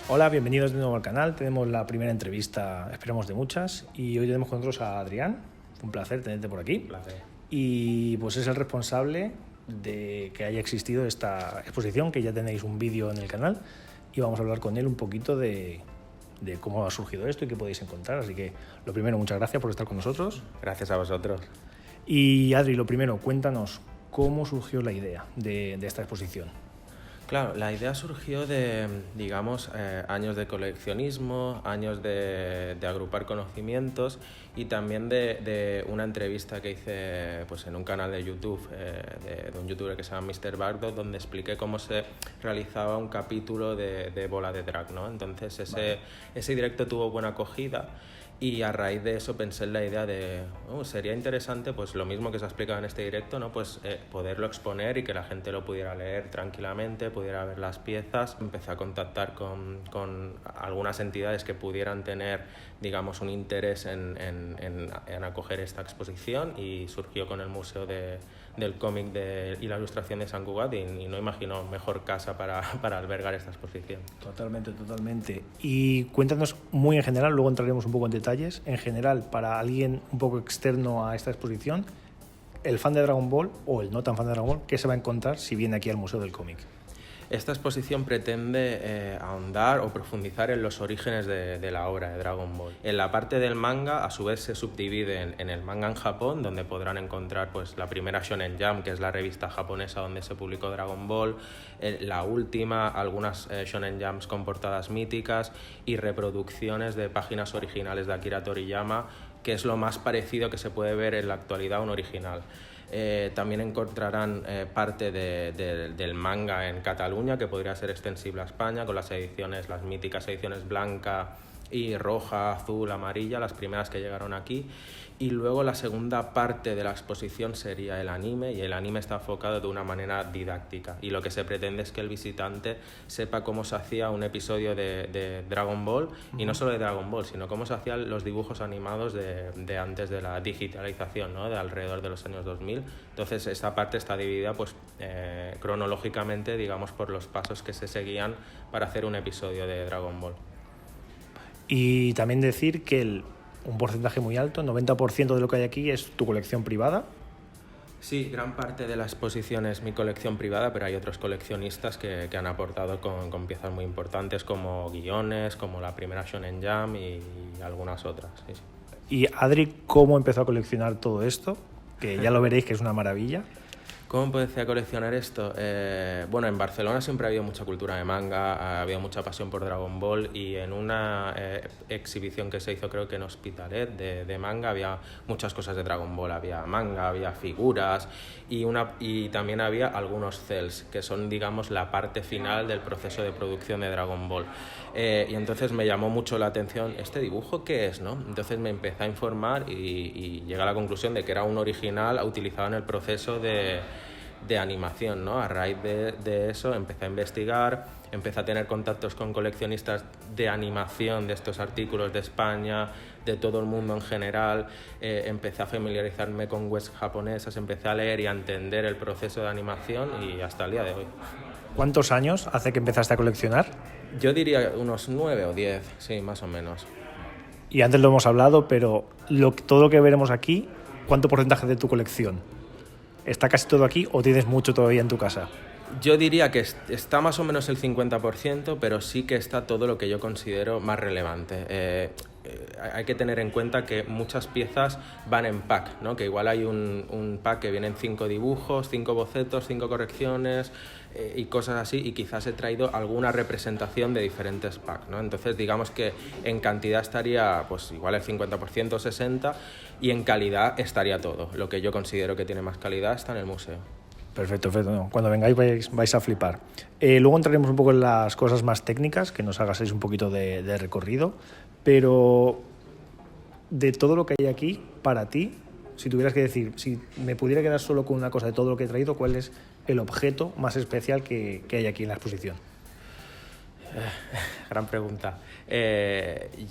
Hola, bienvenidos de nuevo al canal. Tenemos la primera entrevista, esperemos de muchas, y hoy tenemos con nosotros a Adrián. Un placer tenerte por aquí. Un placer. Y pues es el responsable de que haya existido esta exposición, que ya tenéis un vídeo en el canal, y vamos a hablar con él un poquito de cómo ha surgido esto y qué podéis encontrar. Así que, lo primero, muchas gracias por estar con nosotros. Gracias a vosotros. Y Adri, lo primero, cuéntanos cómo surgió la idea de esta exposición. Claro, la idea surgió de, digamos, años de coleccionismo, años de agrupar conocimientos y también de una entrevista que hice pues, en un canal de YouTube de un youtuber que se llama Mr. Bardo, donde expliqué cómo se realizaba un capítulo de Bola de Drag, ¿no? Entonces ese directo tuvo buena acogida. Y a raíz de eso pensé en la idea de sería interesante, pues lo mismo que se ha explicado en este directo, ¿no? Pues poderlo exponer y que la gente lo pudiera leer tranquilamente, pudiera ver las piezas. Empecé a contactar con algunas entidades que pudieran tener, digamos, un interés en acoger esta exposición, y surgió con el Museo del Cómic y la Ilustración de Sant Cugat, y no imagino mejor casa para albergar esta exposición. Totalmente, totalmente. Y cuéntanos muy en general, luego entraremos un poco en detalles, en general, para alguien un poco externo a esta exposición, el fan de Dragon Ball o el no tan fan de Dragon Ball, ¿qué se va a encontrar si viene aquí al Museo del Cómic? Esta exposición pretende ahondar o profundizar en los orígenes de la obra de Dragon Ball. En la parte del manga, a su vez, se subdivide en el manga en Japón, donde podrán encontrar pues, la primera Shonen Jump, que es la revista japonesa donde se publicó Dragon Ball, la última, algunas Shonen Jumps con portadas míticas y reproducciones de páginas originales de Akira Toriyama, que es lo más parecido que se puede ver en la actualidad a un original. También encontrarán parte del manga en Cataluña, que podría ser extensible a España, con las míticas ediciones blanca y roja, azul, amarilla, las primeras que llegaron aquí. Y luego la segunda parte de la exposición sería el anime, y el anime está enfocado de una manera didáctica, y lo que se pretende es que el visitante sepa cómo se hacía un episodio de Dragon Ball, y no solo de Dragon Ball, sino cómo se hacían los dibujos animados de antes de la digitalización, ¿no? De alrededor de los años 2000. Entonces esta parte está dividida pues, cronológicamente, digamos, por los pasos que se seguían para hacer un episodio de Dragon Ball. Y también decir que un porcentaje muy alto, 90% de lo que hay aquí es tu colección privada. Sí, gran parte de la exposición es mi colección privada, pero hay otros coleccionistas que han aportado con piezas muy importantes, como guiones, como la primera Shonen Jump y algunas otras. Sí, sí. Y Adri, ¿cómo empezó a coleccionar todo esto? Que ya lo veréis que es una maravilla. ¿Cómo empecé a coleccionar esto? Bueno, en Barcelona siempre ha habido mucha cultura de manga, ha habido mucha pasión por Dragon Ball, y en una exhibición que se hizo, creo que en Hospitalet, de manga, había muchas cosas de Dragon Ball. Había manga, había figuras y también había algunos cells, que son, digamos, la parte final del proceso de producción de Dragon Ball. Y entonces me llamó mucho la atención, ¿este dibujo qué es, no? Entonces me empecé a informar y llegué a la conclusión de que era un original utilizado en el proceso de animación, ¿no? A raíz de eso empecé a investigar, empecé a tener contactos con coleccionistas de animación de estos artículos de España, de todo el mundo en general. Empecé a familiarizarme con webs japonesas, empecé a leer y a entender el proceso de animación, y hasta el día de hoy. ¿Cuántos años hace que empezaste a coleccionar? Yo diría unos 9 o 10, sí, más o menos. Y antes lo hemos hablado, pero todo lo que veremos aquí, ¿cuánto porcentaje de tu colección? ¿Está casi todo aquí o tienes mucho todavía en tu casa? Yo diría que está más o menos el 50%, pero sí que está todo lo que yo considero más relevante. Hay que tener en cuenta que muchas piezas van en pack, ¿no? Que igual hay un pack que vienen 5 dibujos, 5 bocetos, 5 correcciones y cosas así, y quizás he traído alguna representación de diferentes packs, ¿no? Entonces digamos que en cantidad estaría pues igual el 50%, 60%, y en calidad estaría todo. Lo que yo considero que tiene más calidad está en el museo. Perfecto, perfecto. No, cuando vengáis vais a flipar. Luego entraremos un poco en las cosas más técnicas, que nos hagáis un poquito de recorrido, pero de todo lo que hay aquí, para ti, si tuvieras que decir, si me pudiera quedar solo con una cosa de todo lo que he traído, ¿cuál es el objeto más especial que hay aquí en la exposición? Gran pregunta.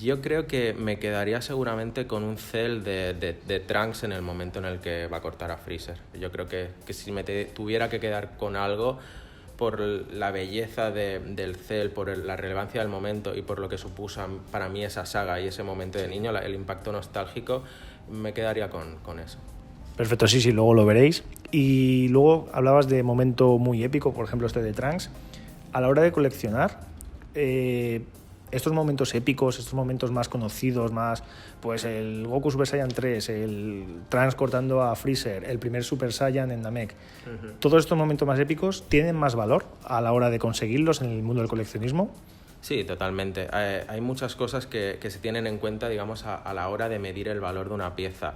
Yo creo que me quedaría seguramente con un cel de Trunks en el momento en el que va a cortar a Freezer. Yo creo que si me tuviera que quedar con algo, por la belleza del Cell, por la relevancia del momento y por lo que supuso para mí esa saga y ese momento de niño, el impacto nostálgico, me quedaría con eso. Perfecto, sí, luego lo veréis. Y luego hablabas de momento muy épico, por ejemplo este de Trunks. A la hora de coleccionar, estos momentos épicos, estos momentos más conocidos, más pues el Goku Super Saiyan 3, el Trunks cortando a Freezer, el primer Super Saiyan en Namek, todos estos momentos más épicos tienen más valor a la hora de conseguirlos en el mundo del coleccionismo. Sí, totalmente. Hay muchas cosas que se tienen en cuenta, digamos, a la hora de medir el valor de una pieza.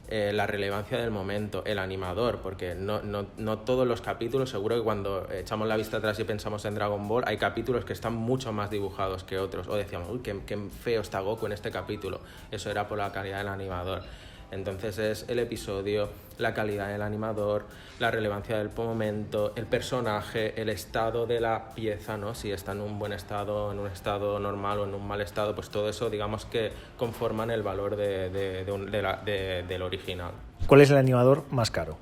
La relevancia del momento, el animador, porque no todos los capítulos, seguro que cuando echamos la vista atrás y pensamos en Dragon Ball, hay capítulos que están mucho más dibujados que otros, o decíamos, uy, qué feo está Goku en este capítulo, eso era por la calidad del animador. Entonces es el episodio, la calidad del animador, la relevancia del momento, el personaje, el estado de la pieza, ¿no? Si está en un buen estado, en un estado normal o en un mal estado, pues todo eso, digamos que conforman el valor del original. ¿Cuál es el animador más caro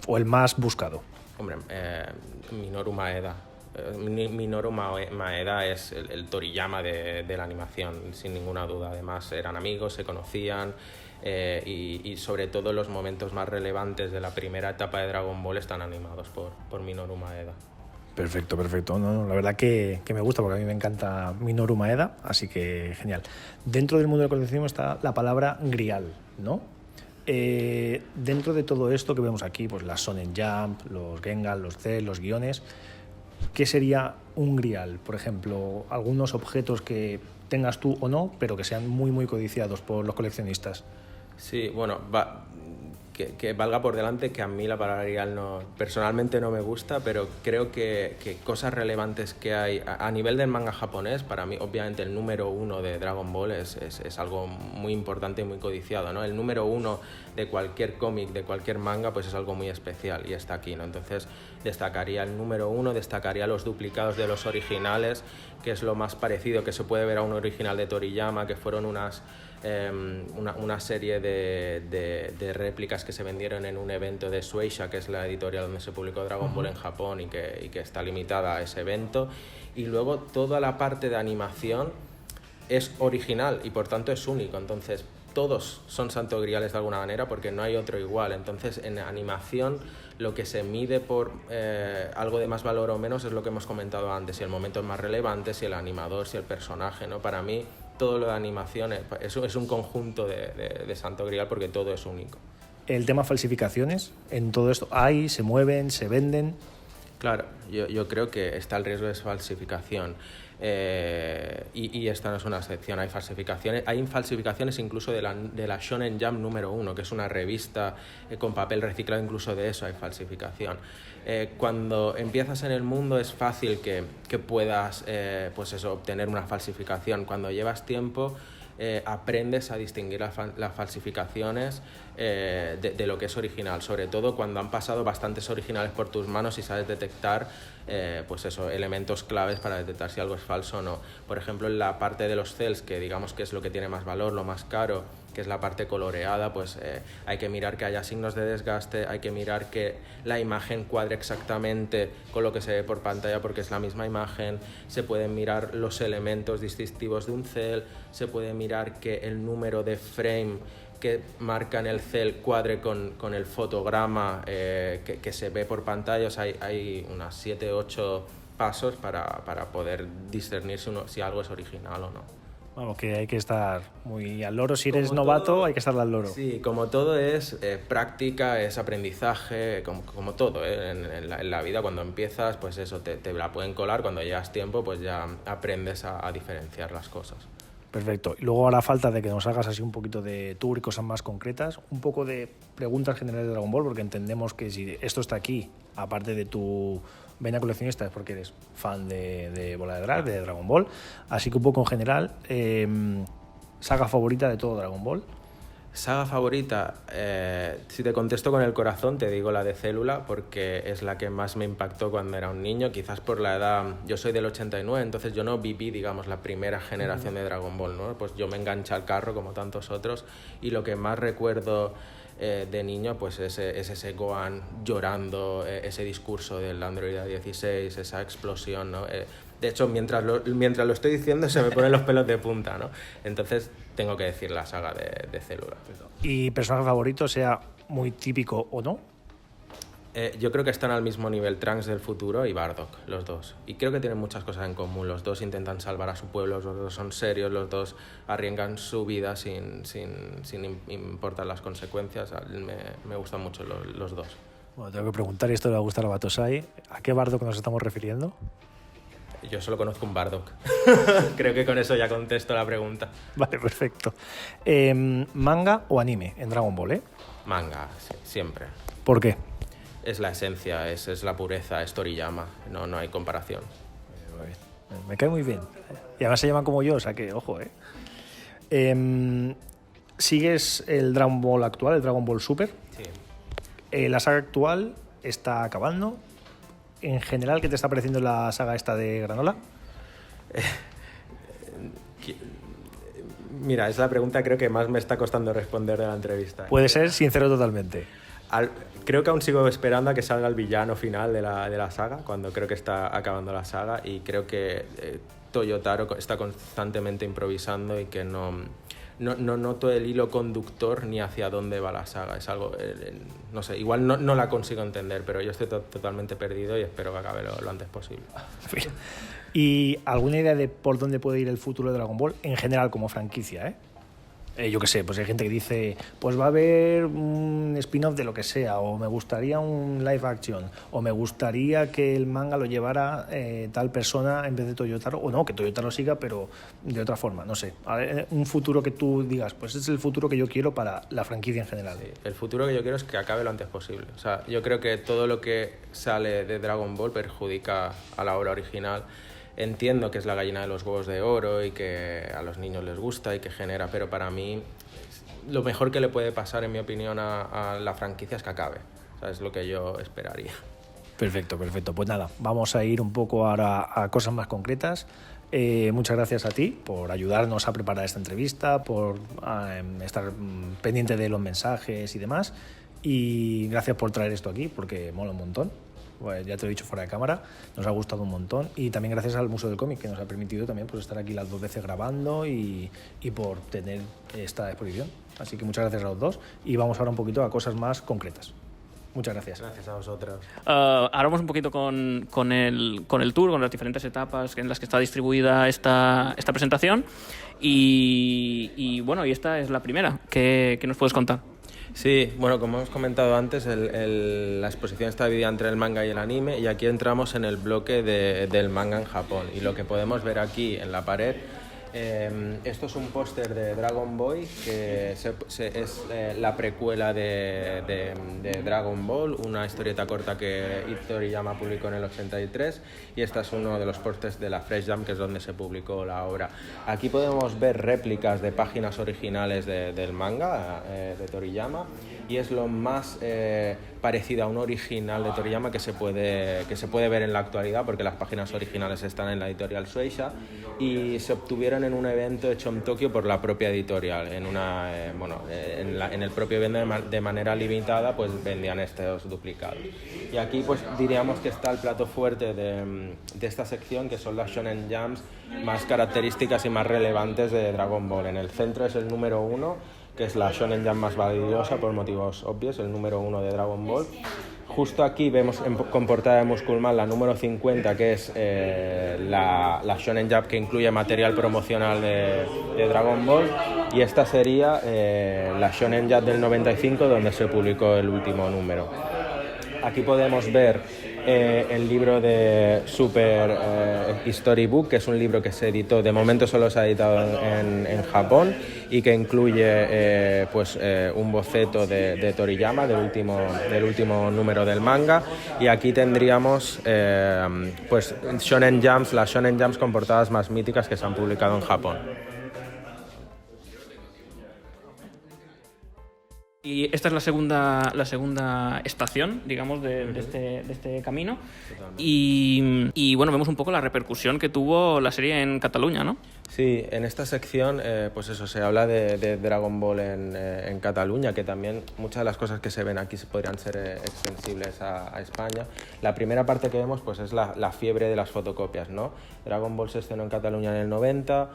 o el más buscado? Hombre, Minoru Maeda. Minoru Maeda es el Toriyama de la animación, sin ninguna duda. Además, eran amigos, se conocían. Y sobre todo los momentos más relevantes de la primera etapa de Dragon Ball están animados por Minoru Maeda. Perfecto. No, la verdad que me gusta porque a mí me encanta Minoru Maeda, así que genial. Dentro del mundo del coleccionismo está la palabra grial, ¿no? Dentro de todo esto que vemos aquí, pues las Shonen Jump, los Gengan, los Cell, los guiones, ¿qué sería un grial? Por ejemplo, algunos objetos que tengas tú o no, pero que sean muy, muy codiciados por los coleccionistas. Sí, bueno, que valga por delante que a mí la palabra grial personalmente no me gusta, pero creo que cosas relevantes que hay a nivel del manga japonés, para mí obviamente el número 1 de Dragon Ball es algo muy importante y muy codiciado, ¿no? El número 1 de cualquier cómic, de cualquier manga, pues es algo muy especial y está aquí, ¿no? Entonces destacaría el número 1, destacaría los duplicados de los originales, que es lo más parecido que se puede ver a un original de Toriyama, que fueron una serie de réplicas que se vendieron en un evento de Shueisha, que es la editorial donde se publicó Dragon Ball en Japón y que está limitada a ese evento. Y luego toda la parte de animación es original y por tanto es único. Entonces todos son santo griales de alguna manera porque no hay otro igual. Entonces en animación lo que se mide por algo de más valor o menos es lo que hemos comentado antes, si el momento es más relevante, si el animador, si el personaje, ¿no? Para mí todo lo de animación es un conjunto de santo grial porque todo es único. El tema falsificaciones, en todo esto hay, se mueven, se venden. Claro, yo creo que está el riesgo de falsificación y esta no es una excepción. Hay falsificaciones incluso de la Shonen Jump número 1, que es una revista con papel reciclado, incluso de eso hay falsificación. Cuando empiezas en el mundo es fácil que puedas obtener una falsificación. Cuando llevas tiempo aprendes a distinguir las falsificaciones de lo que es original, sobre todo cuando han pasado bastantes originales por tus manos y sabes detectar elementos claves para detectar si algo es falso o no. Por ejemplo, en la parte de los cells, que digamos que es lo que tiene más valor, lo más caro, que es la parte coloreada, pues hay que mirar que haya signos de desgaste, hay que mirar que la imagen cuadre exactamente con lo que se ve por pantalla porque es la misma imagen, se pueden mirar los elementos distintivos de un cell, se puede mirar que el número de frame que marca en el cell cuadre con el fotograma que se ve por pantalla. O sea, hay unas 7-8 pasos para poder discernir si algo es original o no. Vamos, que hay que estar muy al loro. Si eres novato, hay que estar al loro. Sí, como todo es práctica, es aprendizaje, como todo en la vida. Cuando empiezas, pues eso, te la pueden colar. Cuando llevas tiempo, pues ya aprendes a diferenciar las cosas. Perfecto. Y luego, a la falta de que nos hagas así un poquito de tour y cosas más concretas, un poco de preguntas generales de Dragon Ball, porque entendemos que si esto está aquí, aparte de tu vena coleccionista, es porque eres fan de Bola de Drag, de Dragon Ball. Así que un poco en general, saga favorita de todo Dragon Ball. Saga favorita, si te contesto con el corazón te digo la de Célula, porque es la que más me impactó cuando era un niño, quizás por la edad. Yo soy del 89, entonces yo no viví, digamos, la primera generación de Dragon Ball, ¿no? Pues yo me enganché al carro como tantos otros y lo que más recuerdo de niño, pues es ese Gohan llorando, ese discurso del Android A16, esa explosión, ¿no? De hecho, mientras lo estoy diciendo se me ponen los pelos de punta, ¿no? Entonces tengo que decir la saga de Célula. ¿Y personaje favorito, sea muy típico o no? Yo creo que están al mismo nivel Trunks del futuro y Bardock, los dos. Y creo que tienen muchas cosas en común. Los dos intentan salvar a su pueblo, los dos son serios, los dos arriesgan su vida sin importar las consecuencias. Me gustan mucho los dos. Bueno, tengo que preguntar, y esto le va a gustar a Batosai, ¿a qué Bardock nos estamos refiriendo? Yo solo conozco un Bardock. Creo que con eso ya contesto la pregunta. Vale, perfecto. ¿Manga o anime en Dragon Ball, Manga, sí, siempre. ¿Por qué? Es la esencia, es la pureza, es Toriyama, no hay comparación. Me cae muy bien. Y además se llama como yo, o sea que, ojo, ¿Sigues el Dragon Ball actual, el Dragon Ball Super? Sí. La saga actual está acabando. En general, ¿qué te está pareciendo la saga esta de Granola? Mira, es la pregunta creo que más me está costando responder de la entrevista. Puede ser sincero totalmente. Creo que aún sigo esperando a que salga el villano final de la saga, cuando creo que está acabando la saga, y creo que Toyotaro está constantemente improvisando y que no noto el hilo conductor ni hacia dónde va la saga. Es algo, no sé, igual no la consigo entender, pero yo estoy totalmente perdido y espero que acabe lo antes posible. ¿Y alguna idea de por dónde puede ir el futuro de Dragon Ball en general como franquicia, yo qué sé, pues hay gente que dice, pues va a haber un spin-off de lo que sea, o me gustaría un live action, o me gustaría que el manga lo llevara tal persona en vez de Toyotaro, o no, que Toyotaro siga, pero de otra forma, no sé. Un futuro que tú digas, pues es el futuro que yo quiero para la franquicia en general. Sí, el futuro que yo quiero es que acabe lo antes posible. O sea, yo creo que todo lo que sale de Dragon Ball perjudica a la obra original. Entiendo que es la gallina de los huevos de oro y que a los niños les gusta y que genera, pero para mí lo mejor que le puede pasar, en mi opinión, a la franquicia es que acabe. O sea, es lo que yo esperaría. Perfecto. Pues nada, vamos a ir un poco ahora a cosas más concretas. Muchas gracias a ti por ayudarnos a preparar esta entrevista, por estar pendiente de los mensajes y demás. Y gracias por traer esto aquí, porque mola un montón. Pues ya te lo he dicho fuera de cámara, nos ha gustado un montón, y también gracias al Museo del Cómic, que nos ha permitido también pues estar aquí las 2 veces grabando y por tener esta exposición. Así que muchas gracias a los dos, y vamos ahora un poquito a cosas más concretas. Muchas gracias. Gracias a vosotros. Ahora vamos un poquito con el tour, con las diferentes etapas en las que está distribuida esta presentación, y bueno, y esta es la primera. ¿Qué nos puedes contar? Sí, bueno, como hemos comentado antes, la exposición está dividida entre el manga y el anime, y aquí entramos en el bloque del manga en Japón. Y lo que podemos ver aquí en la pared, esto es un póster de Dragon Ball, que es la precuela de Dragon Ball, una historieta corta que Toriyama publicó en el 83, y este es uno de los pósters de la Fresh Jam, que es donde se publicó la obra. Aquí podemos ver réplicas de páginas originales del manga de Toriyama, y es lo más parecido a un original de Toriyama que se puede ver en la actualidad, porque las páginas originales están en la editorial Shueisha y se obtuvieron en un evento hecho en Tokio por la propia editorial. En el propio evento de manera limitada pues vendían estos duplicados. Y aquí pues diríamos que está el plato fuerte de esta sección, que son las Shonen Jumps más características y más relevantes de Dragon Ball. En el centro es el número 1, que es la Shonen Jump más valiosa por motivos obvios, el número 1 de Dragon Ball. Justo aquí vemos con portada de Musculman la número 50, que es la Shonen Jump que incluye material promocional de Dragon Ball, y esta sería la Shonen Jump del 95, donde se publicó el último número. Aquí podemos ver el libro de Super Storybook, que es un libro que se editó, de momento solo se ha editado en Japón, y que incluye un boceto de Toriyama del último número del manga. Y aquí tendríamos Shonen Jumps, las Shonen Jumps con portadas más míticas que se han publicado en Japón. Y esta es la segunda estación, digamos, de este camino. Y bueno, vemos un poco la repercusión que tuvo la serie en Cataluña, ¿no? Sí, en esta sección pues eso, se habla de Dragon Ball en Cataluña, que también muchas de las cosas que se ven aquí podrían ser extensibles a España. La primera parte que vemos pues es la fiebre de las fotocopias, ¿no? Dragon Ball se estrenó en Cataluña en el 90,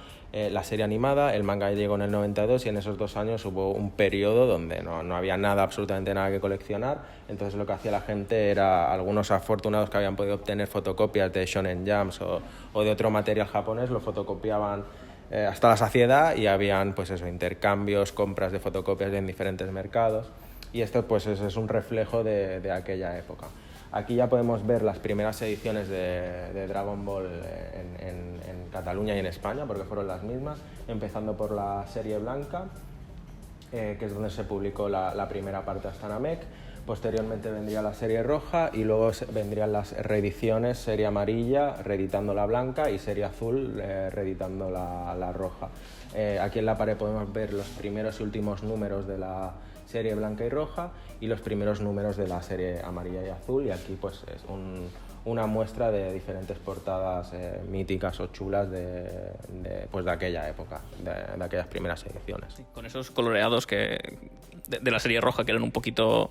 la serie animada, el manga llegó en el 92 y en esos 2 años hubo un periodo donde no había nada, absolutamente nada que coleccionar. Entonces lo que hacía la gente era, algunos afortunados que habían podido obtener fotocopias de Shonen Jumps o de otro material japonés, lo fotocopiaban hasta la saciedad y habían pues eso, intercambios, compras de fotocopias en diferentes mercados, y esto pues es un reflejo de aquella época. Aquí ya podemos ver las primeras ediciones de Dragon Ball en Cataluña y en España, porque fueron las mismas, empezando por la serie blanca, que es donde se publicó la primera parte hasta Namek. Posteriormente vendría la serie roja y luego vendrían las reediciones, serie amarilla reeditando la blanca y serie azul reeditando la roja. Aquí en la pared podemos ver los primeros y últimos números de la serie blanca y roja y los primeros números de la serie amarilla y azul, y aquí pues es una muestra de diferentes portadas míticas o chulas pues de aquella época, de aquellas primeras ediciones. Sí, con esos coloreados de la serie roja que eran un poquito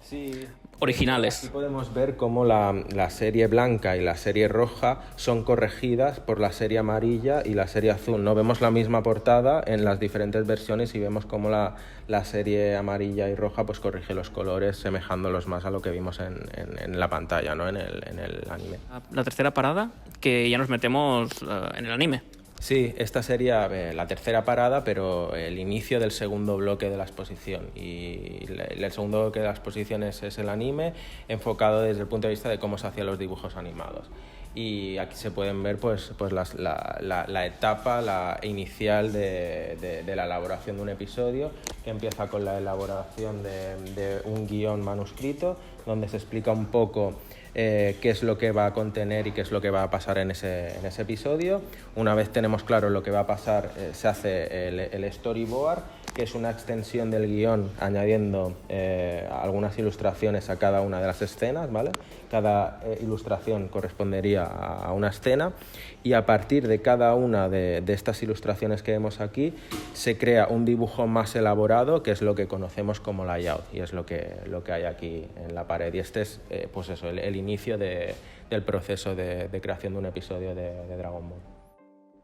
originales. Aquí podemos ver cómo la serie blanca y la serie roja son corregidas por la serie amarilla y la serie azul. No vemos la misma portada en las diferentes versiones y vemos cómo la serie amarilla y roja pues corrige los colores semejándolos más a lo que vimos en la pantalla, ¿no? en el anime. La tercera parada, que ya nos metemos en el anime. Sí, esta sería la tercera parada, pero el inicio del segundo bloque de la exposición. Y el segundo bloque de la exposición es el anime, enfocado desde el punto de vista de cómo se hacían los dibujos animados. Y aquí se pueden ver pues la etapa inicial de la elaboración de un episodio, que empieza con la elaboración de un guión manuscrito, donde se explica un poco qué es lo que va a contener y qué es lo que va a pasar en ese episodio. Una vez tenemos claro lo que va a pasar, se hace el storyboard, que es una extensión del guión añadiendo algunas ilustraciones a cada una de las escenas, ¿vale? Cada ilustración correspondería a una escena, y a partir de cada una de estas ilustraciones que vemos aquí se crea un dibujo más elaborado, que es lo que conocemos como layout, y es lo que hay aquí en la pared. Y este es pues eso, el inicio del proceso de creación de un episodio de Dragon Ball.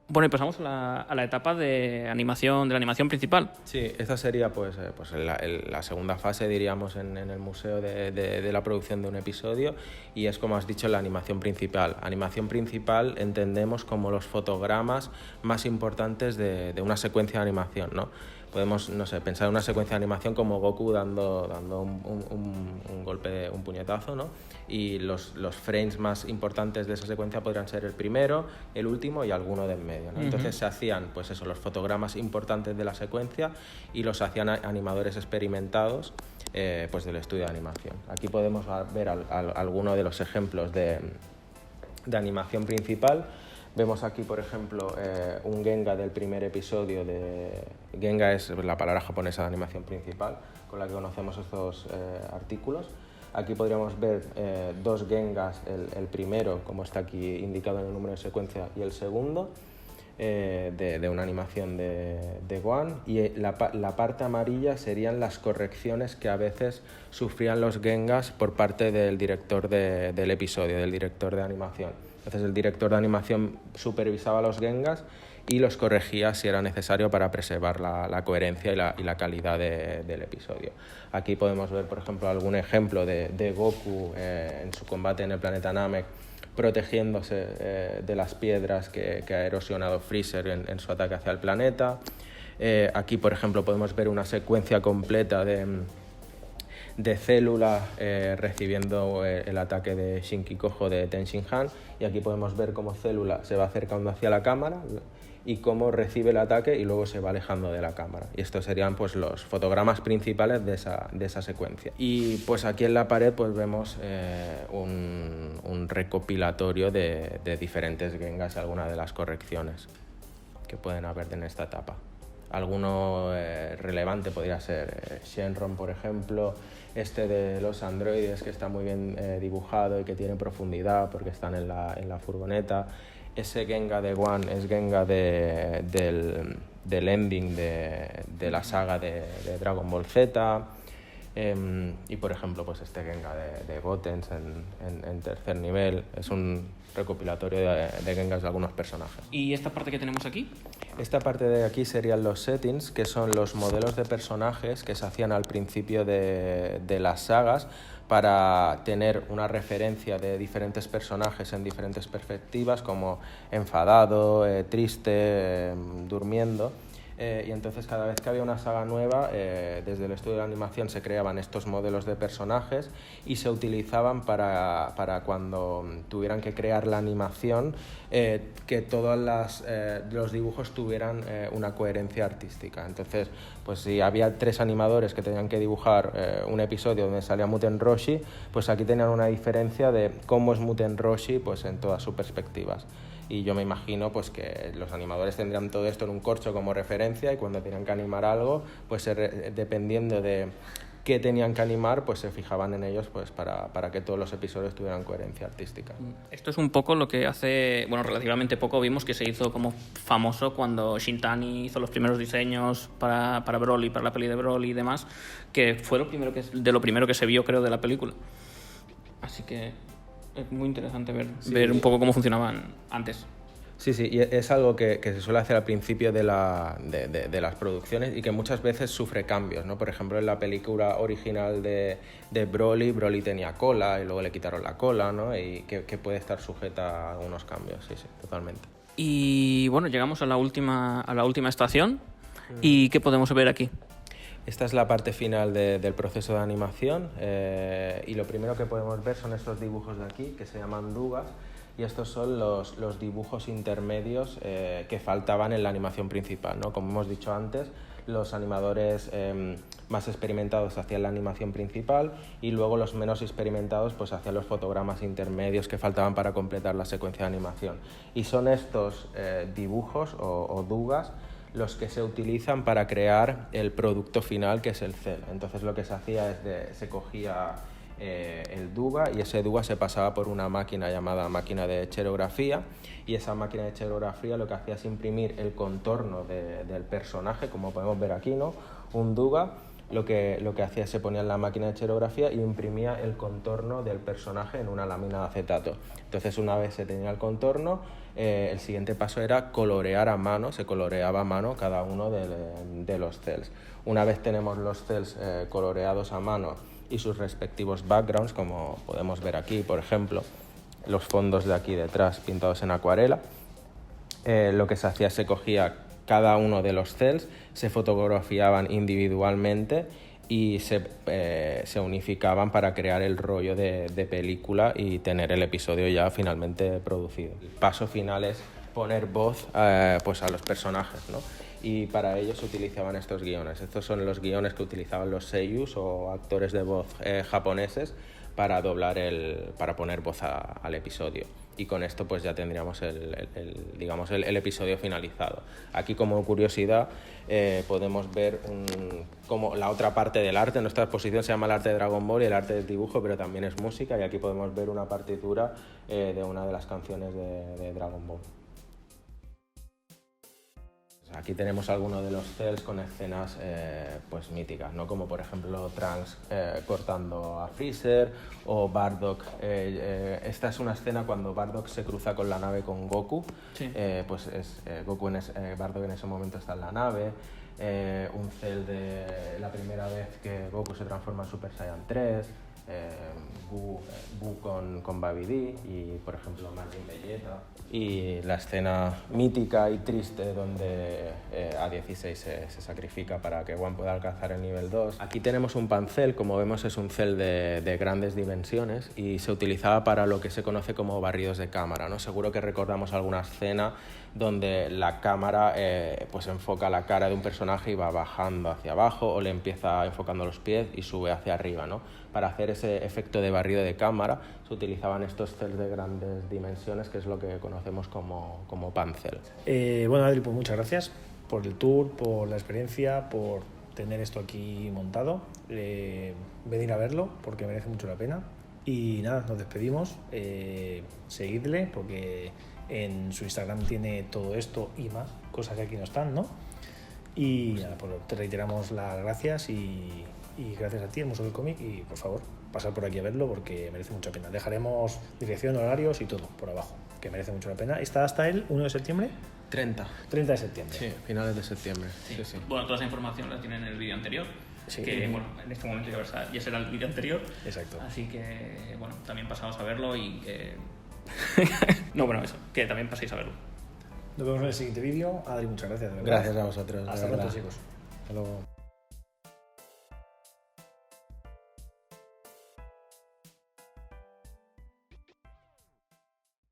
Bueno, y pasamos a la etapa de la animación principal. Sí, esta sería pues la segunda fase, diríamos, en el museo de la producción de un episodio, y es, como has dicho, la animación principal. Animación principal entendemos como los fotogramas más importantes de una secuencia de animación, ¿no? Podemos, no sé, pensar en una secuencia de animación como Goku dando un golpe, un puñetazo, ¿no? Y los frames más importantes de esa secuencia podrían ser el primero, el último y alguno del medio, ¿no? Entonces se hacían pues eso, los fotogramas importantes de la secuencia, y los hacían animadores experimentados pues del estudio de animación. Aquí podemos ver algunos de los ejemplos de animación principal. Vemos aquí, por ejemplo, un Genga del primer episodio Genga es la palabra japonesa de animación principal, con la que conocemos estos artículos. Aquí podríamos ver 2 Gengas, el primero, como está aquí indicado en el número de secuencia, y el segundo, de una animación de Gohan, y la parte amarilla serían las correcciones que a veces sufrían los Gengas por parte del director del episodio, del director de animación. Entonces el director de animación supervisaba los Gengas y los corregía si era necesario para preservar la coherencia y la calidad del episodio. Aquí podemos ver, por ejemplo, algún ejemplo de Goku en su combate en el planeta Namek, protegiéndose de las piedras que ha erosionado Freezer en su ataque hacia el planeta. Aquí, por ejemplo, podemos ver una secuencia completa de Célula recibiendo el ataque de Shinki-Kojo de Ten Shin Han, y aquí podemos ver cómo Célula se va acercando hacia la cámara y cómo recibe el ataque y luego se va alejando de la cámara. Y estos serían pues los fotogramas principales de esa secuencia. Y pues aquí en la pared pues vemos un recopilatorio de diferentes Gengas y algunas de las correcciones que pueden haber en esta etapa. Alguno relevante podría ser Shenron, por ejemplo, este de los androides, que está muy bien dibujado y que tiene profundidad porque están en la furgoneta. ese Genga de One es Genga del ending de la saga de Dragon Ball Z. Y por ejemplo, pues este Genga de Gotenks en tercer nivel es un recopilatorio de Gengas de algunos personajes. ¿Y esta parte que tenemos aquí? Esta parte de aquí serían los settings, que son los modelos de personajes que se hacían al principio de las sagas para tener una referencia de diferentes personajes en diferentes perspectivas, como enfadado, triste, durmiendo. Y entonces cada vez que había una saga nueva, desde el estudio de animación se creaban estos modelos de personajes y se utilizaban para cuando tuvieran que crear la animación, que todos los dibujos tuvieran una coherencia artística. Entonces, pues si había 3 animadores que tenían que dibujar un episodio donde salía Muten Roshi, pues aquí tenían una diferencia de cómo es Muten Roshi pues en todas sus perspectivas. Y yo me imagino pues que los animadores tendrían todo esto en un corcho como referencia, y cuando tenían que animar algo, pues dependiendo de qué tenían que animar, pues se fijaban en ellos pues para que todos los episodios tuvieran coherencia artística. Esto es un poco lo que hace, bueno, relativamente poco vimos que se hizo como famoso cuando Shintani hizo los primeros diseños para Broly, para la peli de Broly y demás, que fue lo primero que se vio, creo, de la película. Así que es muy interesante ver un poco cómo funcionaban antes. Sí, y es algo que se suele hacer al principio de las producciones y que muchas veces sufre cambios, ¿no? Por ejemplo, en la película original de Broly tenía cola y luego le quitaron la cola, ¿no? Y que puede estar sujeta a algunos cambios, sí, totalmente. Y bueno, llegamos a la última estación. ¿Y qué podemos ver aquí? Esta es la parte final del proceso de animación, y lo primero que podemos ver son estos dibujos de aquí, que se llaman dugas, y estos son los dibujos intermedios que faltaban en la animación principal, ¿no? Como hemos dicho antes, los animadores más experimentados hacían la animación principal y luego los menos experimentados pues hacían los fotogramas intermedios que faltaban para completar la secuencia de animación. Y son estos dibujos o dugas los que se utilizan para crear el producto final, que es el cel. Entonces lo que se hacía es se cogía el duga, y ese duga se pasaba por una máquina llamada máquina de cherografía, y esa máquina de cherografía lo que hacía es imprimir el contorno del personaje, como podemos ver aquí, ¿no? Un duga lo que hacía es se ponía en la máquina de cherografía y imprimía el contorno del personaje en una lámina de acetato. Entonces, una vez se tenía el contorno, el siguiente paso era colorear a mano, se coloreaba a mano cada uno de los cels. Una vez tenemos los cels coloreados a mano y sus respectivos backgrounds, como podemos ver aquí, por ejemplo, los fondos de aquí detrás pintados en acuarela, lo que se hacía es se cogía cada uno de los cels, se fotografiaban individualmente y se unificaban para crear el rollo de película y tener el episodio ya finalmente producido. El paso final es poner voz pues a los personajes, ¿no? Y para ello se utilizaban estos guiones. Estos son los guiones que utilizaban los seiyus o actores de voz japoneses para para poner voz al episodio. Y con esto pues ya tendríamos el episodio finalizado. Aquí, como curiosidad, podemos ver como la otra parte del arte. Nuestra exposición se llama el arte de Dragon Ball y el arte del dibujo, pero también es música, y aquí podemos ver una partitura de una de las canciones de Dragon Ball. Aquí tenemos algunos de los cels con escenas pues míticas, ¿no? Como por ejemplo Trunks cortando a Freezer, o Bardock. Esta es una escena cuando Bardock se cruza con la nave con Goku. Sí. Pues Bardock en ese momento está en la nave. Un cel de la primera vez que Goku se transforma en Super Saiyan 3. Buu con Babidi y, por ejemplo, Martin Vegeta. Y la escena mítica y triste donde A16 se sacrifica para que One pueda alcanzar el nivel 2. Aquí tenemos un pancel, como vemos es un cel de grandes dimensiones y se utilizaba para lo que se conoce como barridos de cámara, ¿no? Seguro que recordamos alguna escena donde la cámara pues enfoca la cara de un personaje y va bajando hacia abajo, o le empieza enfocando los pies y sube hacia arriba, ¿no? Para hacer ese efecto de barrido de cámara se utilizaban estos cels de grandes dimensiones, que es lo que conocemos como pancel. Bueno, Adri, pues muchas gracias por el tour, por la experiencia, por tener esto aquí montado. Venir a verlo porque merece mucho la pena. Y nada, nos despedimos. Seguidle porque En su Instagram tiene todo esto y más, cosas que aquí no están, ¿no? Y nada, pues te reiteramos las gracias y gracias a ti, el Museo del Cómic, y por favor, pasar por aquí a verlo porque merece mucha pena. Dejaremos dirección, horarios y todo por abajo, que merece mucho la pena. Está hasta el 1 de septiembre. 30. 30 de septiembre. Sí, finales de septiembre. Sí. Sí, sí. Bueno, toda esa información la tienen en el vídeo anterior. Sí. Que bueno, en este momento ya será el vídeo anterior. Exacto. Así que bueno, también pasamos a verlo y no, bueno, eso, que también paséis a verlo. Nos vemos en el siguiente vídeo. Adri, muchas gracias. De verdad. Gracias a vosotros. de Hasta verdad. pronto, chicos. Hasta luego.